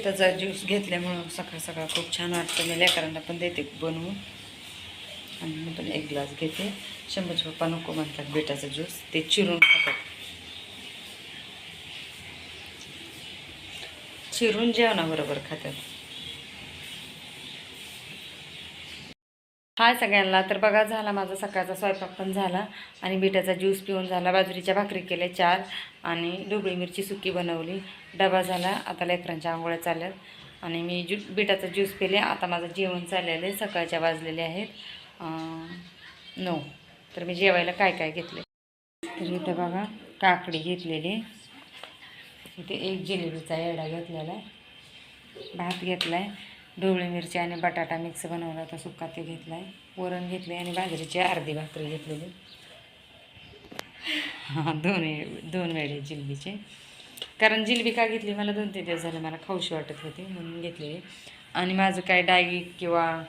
बिटाचा juice घेतल्यामुळं सकाळ सकाळ खूप छान वाटतं. मी लेकरांना पण देते बनवून आणि मी पण एक ग्लास घेते. शंभूचे पप्पा नको म्हणतात बिटाचा ज्यूस, ते चिरून खातात. चिरून जेवणाबरोबर खातात. हाय सगळ्यांना. तर बघा, झाला माझा सकाळचा स्वयंपाक पण झाला आणि बिटाचा ज्यूस पिऊन झाला. बाजरीच्या भाकरी केल्या 4 आणि ढोबळी मिरची सुकी बनवली. डबा झाला. आता लेकरांच्या आंघोळ्या चालल्यात आणि मी बिटाचा ज्यूस पिले. आता माझं जेवण चाललेलं आहे. सकाळच्या वाजलेले आहेत 9. तर मी जेवायला काय काय घेतले तर इथं बघा, काकडी घेतलेली, इथे एक जिलेबीचा येडा घेतलेला आहे, भात घेतला आहे, ढोबळी मिरची आणि बटाटा मिक्स बनवला होता सुक्का ते घेतला आहे, वरण घेतले आणि बाजरीची अर्धी भाकरी घेतलेली. हां, दोन वेळे जिलबीचे. कारण जिलबी का घेतली, मला 2-3 दिवस झाले मला खाऊशी वाटत होती म्हणून घेतलेली. आणि माझं काय डाईट किंवा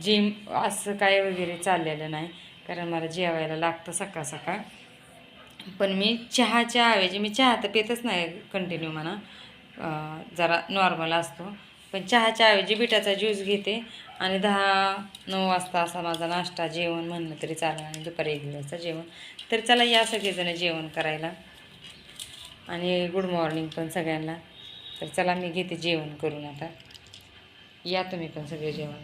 जिम असं काय वगैरे चाललेलं नाही, कारण मला जेवायला लागतं सकाळ सकाळ. पण मी चहाच्या ऐवजी, मी चहा तर पितच नाही कंटिन्यू म्हणा, जरा नॉर्मल असतो, पण चहाच्या ऐवजी बिटाचा ज्यूस घेते आणि 10-9 वाजता असा माझा नाश्ता, जेवण म्हणलं तरी चालेल, आणि दुपारी 1 वाजता जेवण. तर चला या सगळेजण जेवण करायला आणि गुड मॉर्निंग पण सगळ्यांना. तर चला मी घेते जेवण करून आता, या तुम्ही पण सगळे जेवण.